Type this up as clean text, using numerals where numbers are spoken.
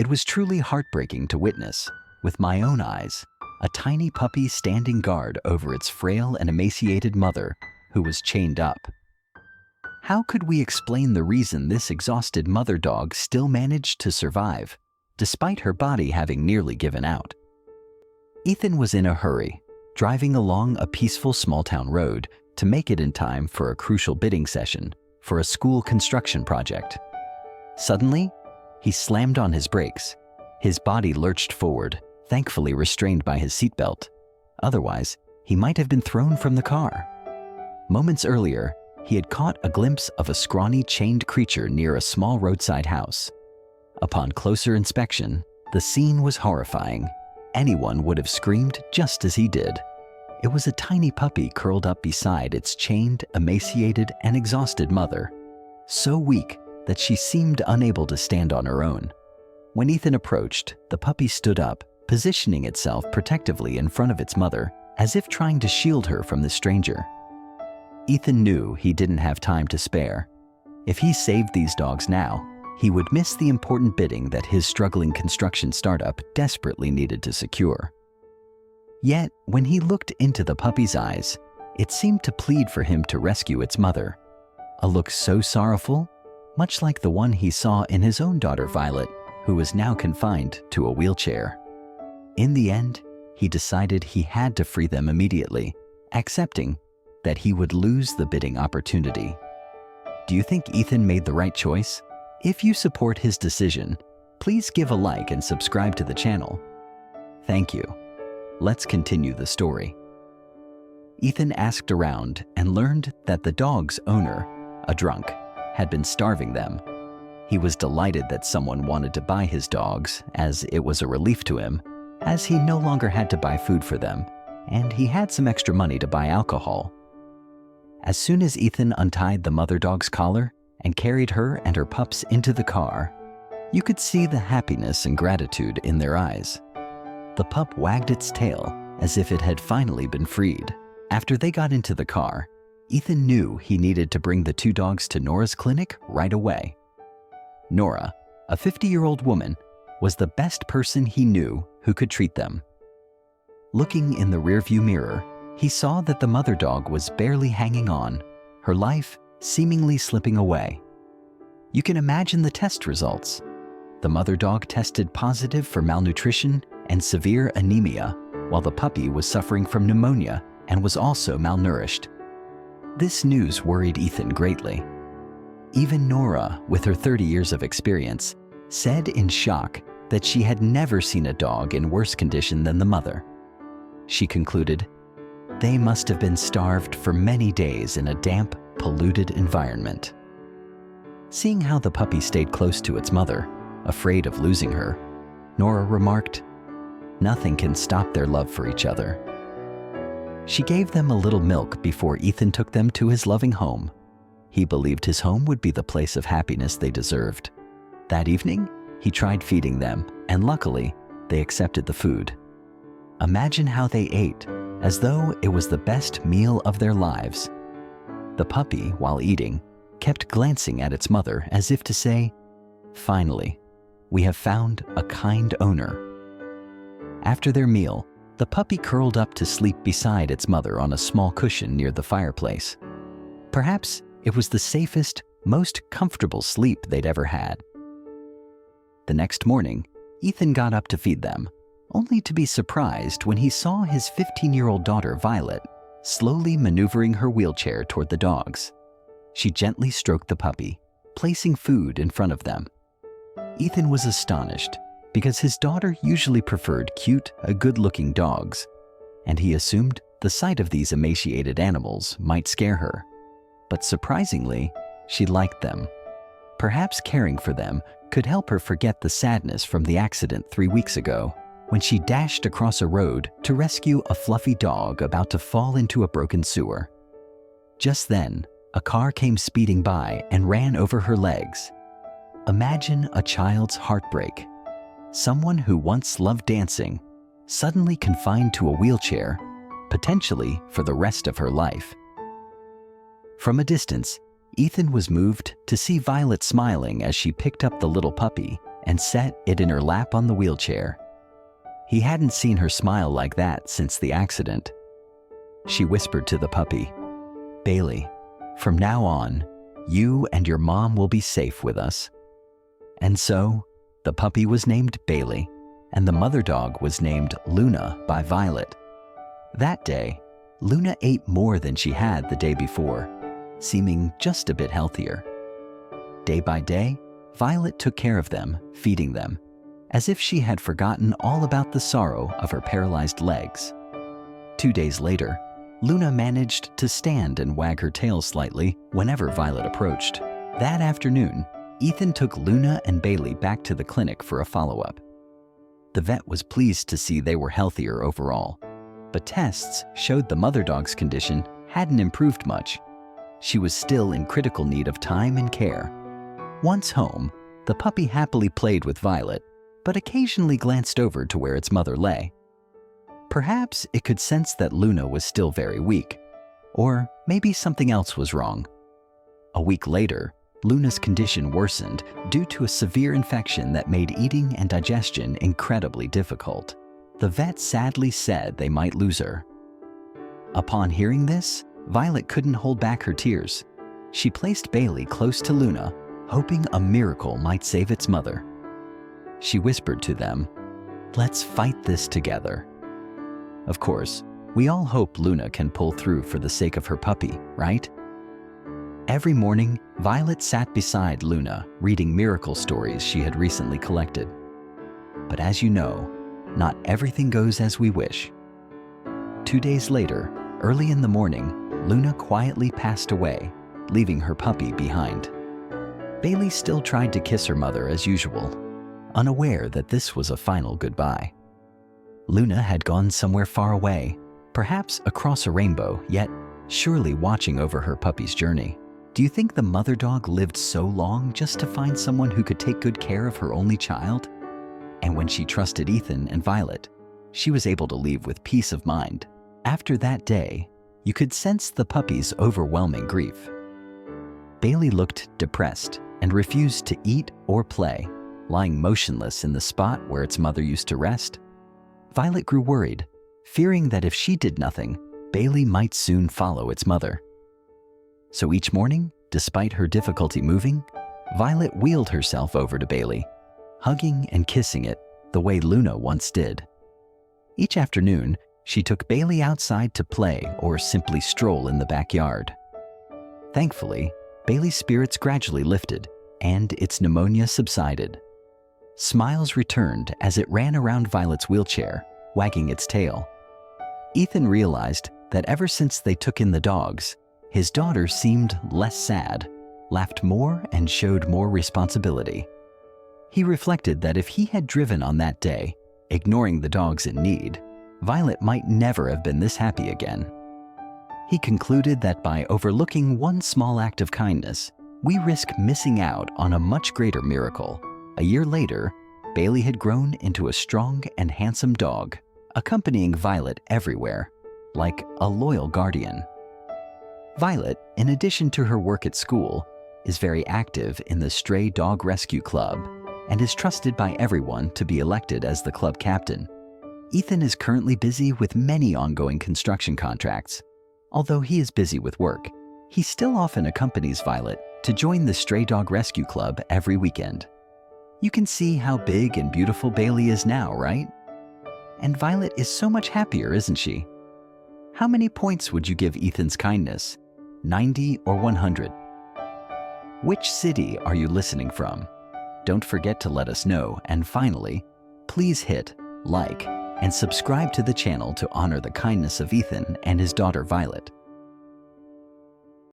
It was truly heartbreaking to witness, with my own eyes, a tiny puppy standing guard over its frail and emaciated mother who was chained up. How could we explain the reason this exhausted mother dog still managed to survive, despite her body having nearly given out? Ethan was in a hurry, driving along a peaceful small-town road to make it in time for a crucial bidding session for a school construction project. Suddenly, he slammed on his brakes. His body lurched forward, thankfully restrained by his seatbelt. Otherwise, he might have been thrown from the car. Moments earlier, he had caught a glimpse of a scrawny chained creature near a small roadside house. Upon closer inspection, the scene was horrifying. Anyone would have screamed just as he did. It was a tiny puppy curled up beside its chained, emaciated, and exhausted mother, so weak that she seemed unable to stand on her own. When Ethan approached, the puppy stood up, positioning itself protectively in front of its mother, as if trying to shield her from the stranger. Ethan knew he didn't have time to spare. If he saved these dogs now, he would miss the important bidding that his struggling construction startup desperately needed to secure. Yet, when he looked into the puppy's eyes, it seemed to plead for him to rescue its mother. A look so sorrowful, much like the one he saw in his own daughter Violet, who was now confined to a wheelchair. In the end, he decided he had to free them immediately, accepting that he would lose the bidding opportunity. Do you think Ethan made the right choice? If you support his decision, please give a like and subscribe to the channel. Thank you. Let's continue the story. Ethan asked around and learned that the dog's owner, a drunk, had been starving them. He was delighted that someone wanted to buy his dogs, as it was a relief to him, as he no longer had to buy food for them, and he had some extra money to buy alcohol. As soon as Ethan untied the mother dog's collar and carried her and her pups into the car, you could see the happiness and gratitude in their eyes. The pup wagged its tail as if it had finally been freed. After they got into the car, Ethan knew he needed to bring the two dogs to Nora's clinic right away. Nora, a 50-year-old woman, was the best person he knew who could treat them. Looking in the rearview mirror, he saw that the mother dog was barely hanging on, her life seemingly slipping away. You can imagine the test results. The mother dog tested positive for malnutrition and severe anemia, while the puppy was suffering from pneumonia and was also malnourished. This news worried Ethan greatly. Even Nora, with her 30 years of experience, said in shock that she had never seen a dog in worse condition than the mother. She concluded, "They must have been starved for many days in a damp, polluted environment." Seeing how the puppy stayed close to its mother, afraid of losing her, Nora remarked, "Nothing can stop their love for each other." She gave them a little milk before Ethan took them to his loving home. He believed his home would be the place of happiness they deserved. That evening, he tried feeding them, and luckily, they accepted the food. Imagine how they ate, as though it was the best meal of their lives. The puppy, while eating, kept glancing at its mother as if to say, "Finally, we have found a kind owner." After their meal, the puppy curled up to sleep beside its mother on a small cushion near the fireplace. Perhaps it was the safest, most comfortable sleep they'd ever had. The next morning, Ethan got up to feed them, only to be surprised when he saw his 15-year-old daughter, Violet, slowly maneuvering her wheelchair toward the dogs. She gently stroked the puppy, placing food in front of them. Ethan was astonished because his daughter usually preferred cute, good-looking dogs, and he assumed the sight of these emaciated animals might scare her. But surprisingly, she liked them. Perhaps caring for them could help her forget the sadness from the accident 3 weeks ago, when she dashed across a road to rescue a fluffy dog about to fall into a broken sewer. Just then, a car came speeding by and ran over her legs. Imagine a child's heartbreak. Someone who once loved dancing, suddenly confined to a wheelchair, potentially for the rest of her life. From a distance, Ethan was moved to see Violet smiling as she picked up the little puppy and set it in her lap on the wheelchair. He hadn't seen her smile like that since the accident. She whispered to the puppy, "Bailey, from now on, you and your mom will be safe with us." And so, the puppy was named Bailey, and the mother dog was named Luna by Violet. That day, Luna ate more than she had the day before, seeming just a bit healthier. Day by day, Violet took care of them, feeding them, as if she had forgotten all about the sorrow of her paralyzed legs. 2 days later, Luna managed to stand and wag her tail slightly whenever Violet approached. That afternoon, Ethan took Luna and Bailey back to the clinic for a follow-up. The vet was pleased to see they were healthier overall, but tests showed the mother dog's condition hadn't improved much. She was still in critical need of time and care. Once home, the puppy happily played with Violet, but occasionally glanced over to where its mother lay. Perhaps it could sense that Luna was still very weak, or maybe something else was wrong. A week later, Luna's condition worsened due to a severe infection that made eating and digestion incredibly difficult. The vet sadly said they might lose her. Upon hearing this, Violet couldn't hold back her tears. She placed Bailey close to Luna, hoping a miracle might save its mother. She whispered to them, "Let's fight this together." Of course, we all hope Luna can pull through for the sake of her puppy, right? Every morning, Violet sat beside Luna, reading miracle stories she had recently collected. But as you know, not everything goes as we wish. 2 days later, early in the morning, Luna quietly passed away, leaving her puppy behind. Bailey still tried to kiss her mother as usual, unaware that this was a final goodbye. Luna had gone somewhere far away, perhaps across a rainbow, yet surely watching over her puppy's journey. Do you think the mother dog lived so long just to find someone who could take good care of her only child? And when she trusted Ethan and Violet, she was able to leave with peace of mind. After that day, you could sense the puppy's overwhelming grief. Bailey looked depressed and refused to eat or play, lying motionless in the spot where its mother used to rest. Violet grew worried, fearing that if she did nothing, Bailey might soon follow its mother. So each morning, despite her difficulty moving, Violet wheeled herself over to Bailey, hugging and kissing it the way Luna once did. Each afternoon, she took Bailey outside to play or simply stroll in the backyard. Thankfully, Bailey's spirits gradually lifted and its pneumonia subsided. Smiles returned as it ran around Violet's wheelchair, wagging its tail. Ethan realized that ever since they took in the dogs, his daughter seemed less sad, laughed more, and showed more responsibility. He reflected that if he had driven on that day, ignoring the dogs in need, Violet might never have been this happy again. He concluded that by overlooking one small act of kindness, we risk missing out on a much greater miracle. A year later, Bailey had grown into a strong and handsome dog, accompanying Violet everywhere, like a loyal guardian. Violet, in addition to her work at school, is very active in the Stray Dog Rescue Club and is trusted by everyone to be elected as the club captain. Ethan is currently busy with many ongoing construction contracts. Although he is busy with work, he still often accompanies Violet to join the Stray Dog Rescue Club every weekend. You can see how big and beautiful Bailey is now, right? And Violet is so much happier, isn't she? How many points would you give Ethan's kindness? 90 or 100? Which city are you listening from? Don't forget to let us know. And finally, please hit like and subscribe to the channel to honor the kindness of Ethan and his daughter Violet.